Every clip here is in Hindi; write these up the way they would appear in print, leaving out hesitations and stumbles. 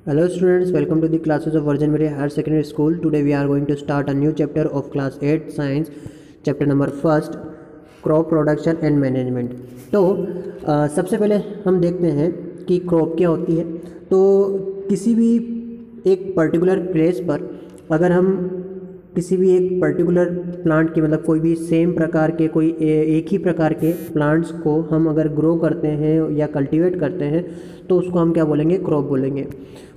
Hello students, welcome to the classes of Virgin Mary Higher Secondary School. Today we are going to start a new chapter of class 8 science, chapter number first, crop production and management. तो सबसे पहले हम देखते हैं कि क्रॉप क्या होती है। तो किसी भी एक पर्टिकुलर प्लेस पर अगर हम किसी भी एक पर्टिकुलर प्लांट की मतलब कोई भी सेम प्रकार के कोई एक ही प्रकार के प्लांट्स को हम अगर ग्रो करते हैं या कल्टीवेट करते हैं तो उसको हम क्या बोलेंगे, क्रॉप बोलेंगे।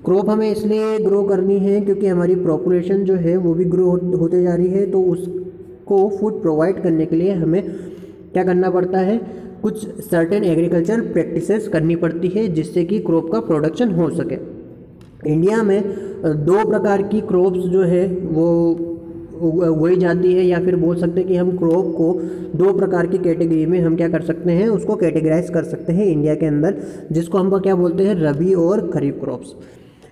क्रॉप हमें इसलिए ग्रो करनी है क्योंकि हमारी पॉपुलेशन जो है वो भी ग्रो होते जा रही है, तो उसको फूड प्रोवाइड करने के लिए हमें क्या करना पड़ता है, कुछ सर्टेन एग्रीकल्चर प्रैक्टिसेस करनी पड़ती है जिससे कि क्रॉप का प्रोडक्शन हो सके। इंडिया में दो प्रकार की क्रॉप्स जो है वो उगाई जाती है, या फिर बोल सकते हैं कि हम क्रॉप को दो प्रकार की कैटेगरी में हम क्या कर सकते हैं, उसको कैटेगराइज कर सकते हैं इंडिया के अंदर, जिसको हम क्या बोलते हैं, रबी और खरीफ क्रॉप्स।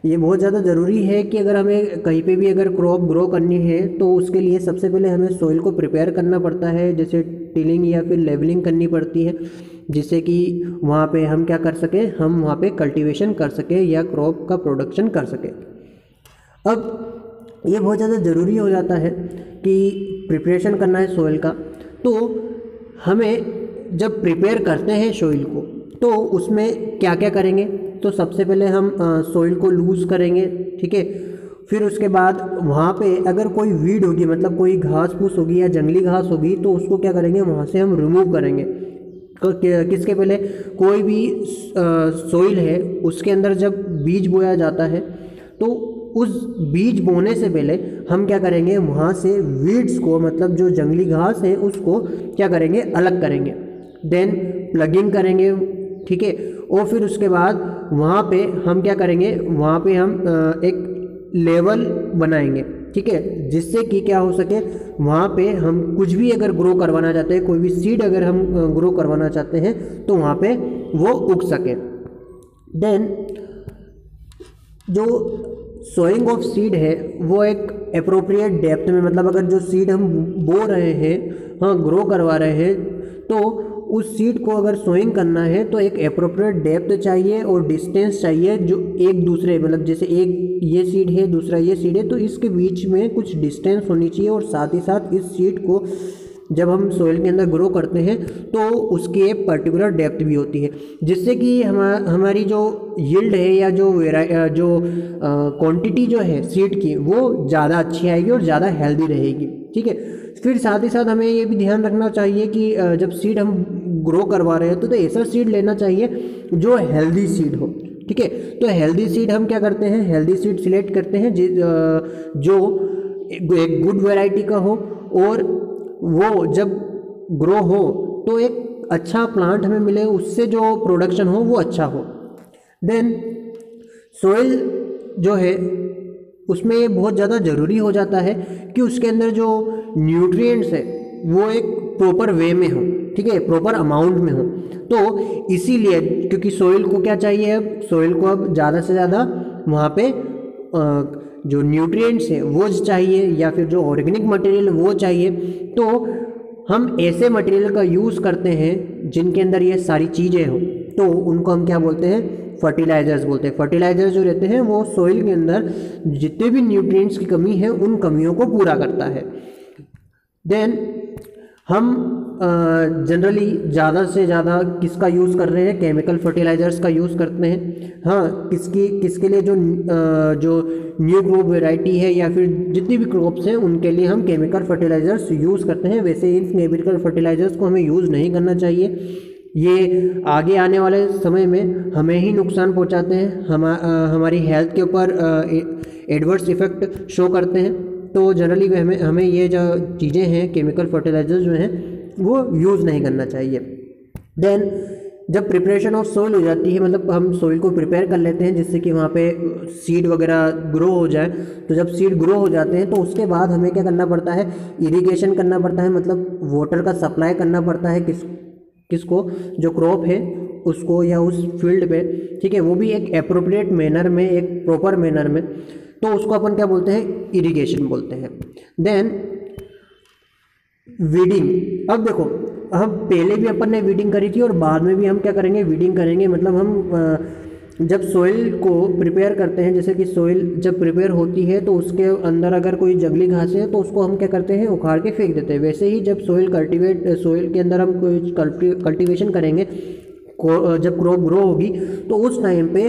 ये बहुत ज़्यादा ज़रूरी है कि अगर हमें कहीं पे भी अगर क्रॉप ग्रो करनी है तो उसके लिए सबसे पहले हमें सॉइल को प्रिपेयर करना पड़ता है, जैसे टिलिंग या फिर लेवलिंग करनी पड़ती है, जिससे कि वहाँ पे हम क्या कर सकें, हम वहाँ पे कल्टीवेशन कर सकें या क्रॉप का प्रोडक्शन कर सकें। अब ये बहुत ज़्यादा ज़रूरी हो जाता है कि प्रिपरेशन करना है सॉइल का। तो हमें जब प्रिपेयर करते हैं सॉइल को तो उसमें क्या क्या करेंगे, तो सबसे पहले हम सॉइल को लूज़ करेंगे, ठीक है। फिर उसके बाद वहाँ पे अगर कोई वीड होगी, मतलब कोई घास फूस होगी या जंगली घास होगी, तो उसको क्या करेंगे, वहाँ से हम रिमूव करेंगे। किसके पहले, कोई भी सॉइल है उसके अंदर जब बीज बोया जाता है तो उस बीज बोने से पहले हम क्या करेंगे, वहाँ से वीड्स को, मतलब जो जंगली घास है उसको क्या करेंगे, अलग करेंगे। देन प्लगिंग करेंगे, ठीक है। और फिर उसके बाद वहाँ पे हम क्या करेंगे, वहाँ पे हम एक लेवल बनाएंगे, ठीक है, जिससे कि क्या हो सके, वहाँ पे हम कुछ भी अगर ग्रो करवाना चाहते हैं, कोई भी सीड अगर हम ग्रो करवाना चाहते हैं तो वहाँ पे वो उग सके। देन जो सोइंग ऑफ सीड है वो एक अप्रोप्रिएट डेप्थ में, मतलब अगर जो सीड हम बो रहे हैं, हाँ ग्रो करवा रहे हैं, तो उस सीड को अगर सोइंग करना है तो एक अप्रोप्रिएट डेप्थ चाहिए और डिस्टेंस चाहिए, जो एक दूसरे, मतलब जैसे एक ये सीड है दूसरा ये सीड है तो इसके बीच में कुछ डिस्टेंस होनी चाहिए। और साथ ही साथ इस सीड को जब हम सॉइल के अंदर ग्रो करते हैं तो उसकी एक पर्टिकुलर डेप्थ भी होती है, जिससे कि हमारी जो यील्ड है या जो क्वांटिटी जो है सीड की वो ज़्यादा अच्छी आएगी और ज़्यादा हेल्दी रहेगी, ठीक है। फिर साथ ही साथ हमें ये भी ध्यान रखना चाहिए कि जब सीड हम ग्रो करवा रहे हैं तो ऐसा सीड लेना चाहिए जो हेल्दी सीड हो, ठीक है। तो हेल्दी सीड हम क्या करते हैं, हेल्दी सीड सिलेक्ट करते हैं जो एक गुड वैरायटी का हो, और वो जब ग्रो हो तो एक अच्छा प्लांट हमें मिले, उससे जो प्रोडक्शन हो वो अच्छा हो। देन सोइल जो है उसमें ये बहुत ज़्यादा ज़रूरी हो जाता है कि उसके अंदर जो न्यूट्रिएंट्स है वो एक प्रॉपर वे में हो, ठीक है, प्रॉपर अमाउंट में हो। तो इसीलिए क्योंकि सोइल को क्या चाहिए, अब सोइल को अब ज़्यादा से ज़्यादा वहाँ पे जो न्यूट्रिएंट्स है वो चाहिए, या फिर जो ऑर्गेनिक मटेरियल वो चाहिए। तो हम ऐसे मटेरियल का यूज़ करते हैं जिनके अंदर ये सारी चीज़ें हो, तो उनको हम क्या बोलते हैं, फर्टिलाइजर्स बोलते हैं। फर्टिलाइजर्स जो रहते हैं वो सॉइल के अंदर जितने भी न्यूट्रिएंट्स की कमी है उन कमियों को पूरा करता है। देन हम जनरली ज़्यादा से ज़्यादा किसका यूज़ कर रहे हैं, केमिकल फर्टिलाइजर्स का यूज़ करते हैं। हाँ, किसके लिए, जो न्यू क्रॉप वैरायटी है या फिर जितनी भी क्रॉप्स हैं उनके लिए हम केमिकल फर्टिलाइजर्स यूज़ करते हैं। वैसे इन केमिकल फर्टिलाइजर्स को हमें यूज़ नहीं करना चाहिए, ये आगे आने वाले समय में हमें ही नुकसान पहुंचाते हैं, हमारी हेल्थ के ऊपर एडवर्स इफ़ेक्ट शो करते हैं। तो जनरली हमें ये जो चीज़ें हैं, केमिकल फर्टिलाइजर्स जो हैं वो यूज़ नहीं करना चाहिए। देन जब प्रिपरेशन ऑफ सोइल हो जाती है, मतलब हम सोइल को प्रिपेयर कर लेते हैं जिससे कि वहाँ पे सीड वगैरह ग्रो हो जाए, तो जब सीड ग्रो हो जाते हैं तो उसके बाद हमें क्या करना पड़ता है, इरिगेशन करना पड़ता है, मतलब वाटर का सप्लाई करना पड़ता है किसको, जो क्रॉप है उसको या उस फील्ड पे, ठीक है, वो भी एक एप्रोप्रिएट मैनर में, एक प्रॉपर मैनर में। तो उसको अपन क्या बोलते हैं, इरिगेशन बोलते हैं। देन वीडिंग, अब देखो हम पहले भी अपन ने वीडिंग करी थी और बाद में भी हम क्या करेंगे, वीडिंग करेंगे, मतलब हम जब सोइल को प्रिपेयर करते हैं, जैसे कि सोइल जब प्रिपेयर होती है तो उसके अंदर अगर कोई जंगली घासें हैं तो उसको हम क्या करते हैं, उखाड़ के फेंक देते हैं। वैसे ही जब सोइल के अंदर हम कोई कल्टीवेशन करेंगे, जब क्रॉप ग्रो होगी तो उस टाइम पे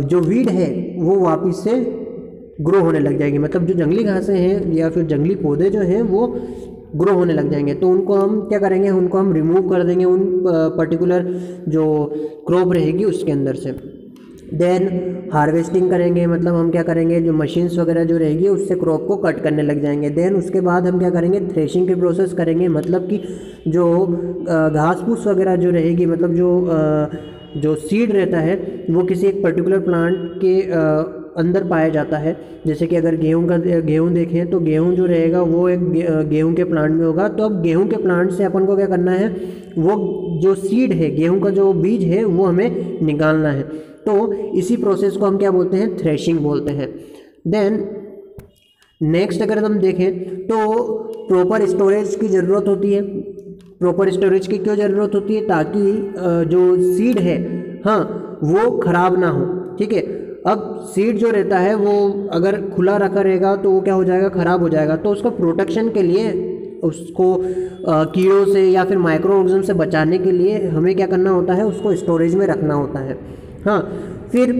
जो वीड है वो वापस से ग्रो होने लग जाएगी। मतलब जो जंगली घासें हैं या फिर जंगली पौधे जो हैं वो ग्रो होने लग जाएंगे, तो उनको हम क्या करेंगे, उनको हम रिमूव कर देंगे उन पर्टिकुलर जो क्रॉप रहेगी उसके अंदर से। देन हार्वेस्टिंग करेंगे, मतलब हम क्या करेंगे, जो मशीन्स वगैरह जो रहेगी उससे क्रॉप को कट करने लग जाएंगे। देन उसके बाद हम क्या करेंगे, थ्रेशिंग की प्रोसेस करेंगे, मतलब कि जो घास फूस वगैरह जो रहेगी, मतलब जो सीड रहता है वो किसी एक पर्टिकुलर प्लांट के अंदर पाया जाता है। जैसे कि अगर गेहूं देखें तो गेहूं जो रहेगा वो एक गेहूं के प्लांट में होगा। तो अब गेहूं के प्लांट से अपन को क्या करना है, वो जो सीड है, गेहूं का जो बीज है वो हमें निकालना है। तो इसी प्रोसेस को हम क्या बोलते हैं, थ्रेशिंग बोलते हैं। देन नेक्स्ट अगर हम देखें तो प्रॉपर स्टोरेज की ज़रूरत होती है। प्रॉपर स्टोरेज की क्यों ज़रूरत होती है, ताकि जो सीड है हाँ वो ख़राब ना हो। ठीक है, अब सीड जो रहता है वो अगर खुला रखा रहेगा तो वो क्या हो जाएगा, ख़राब हो जाएगा। तो उसका प्रोटेक्शन के लिए, उसको कीड़ों से या फिर माइक्रो ऑर्गेनिज्म से बचाने के लिए हमें क्या करना होता है, उसको स्टोरेज में रखना होता है। हाँ, फिर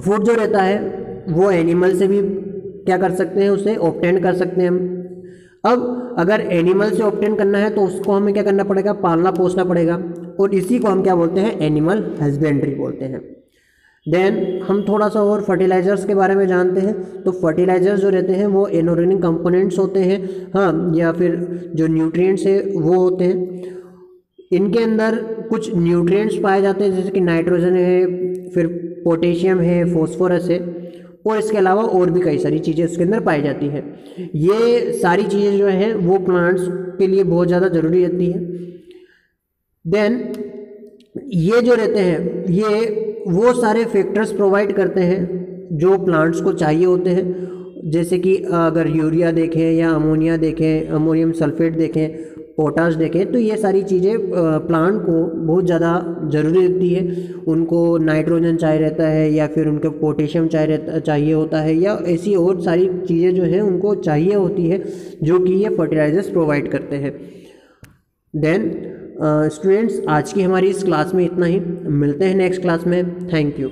फूड जो रहता है वो एनिमल से भी क्या कर सकते हैं, उसे ऑब्टेन कर सकते हैं हम। अब अगर एनिमल से ऑब्टेन करना है तो उसको हमें क्या करना पड़ेगा, पालना पोसना पड़ेगा, और इसी को हम क्या बोलते हैं, एनिमल हस्बेंड्री बोलते हैं। देन हम थोड़ा सा और फर्टिलाइज़र्स के बारे में जानते हैं। तो फर्टिलाइज़र्स जो रहते हैं वो इनऑर्गेनिक कंपोनेंट्स होते हैं, हाँ, या फिर जो न्यूट्रिएंट्स है वो होते हैं। इनके अंदर कुछ न्यूट्रिएंट्स पाए जाते हैं, जैसे कि नाइट्रोजन है, फिर पोटेशियम है, फॉस्फोरस है, और इसके अलावा और भी कई सारी चीज़ें इसके अंदर पाई जाती है। ये सारी चीज़ें जो हैं वो प्लांट्स के लिए बहुत ज़्यादा ज़रूरी रहती है। देन ये जो रहते हैं ये वो सारे फैक्टर्स प्रोवाइड करते हैं जो प्लांट्स को चाहिए होते हैं। जैसे कि अगर यूरिया देखें या अमोनिया देखें, अमोनियम सल्फेट देखें, पोटाश देखें, तो ये सारी चीज़ें प्लांट को बहुत ज़्यादा ज़रूरी रहती है। उनको नाइट्रोजन चाहिए रहता है, या फिर उनको पोटेशियम चाहिए होता है, या ऐसी और सारी चीज़ें जो हैं उनको चाहिए होती है, जो कि ये फर्टिलाइजर्स प्रोवाइड करते हैं। देन स्टूडेंट्स, आज की हमारी इस क्लास में इतना ही। मिलते हैं नेक्स्ट क्लास में। Thank you.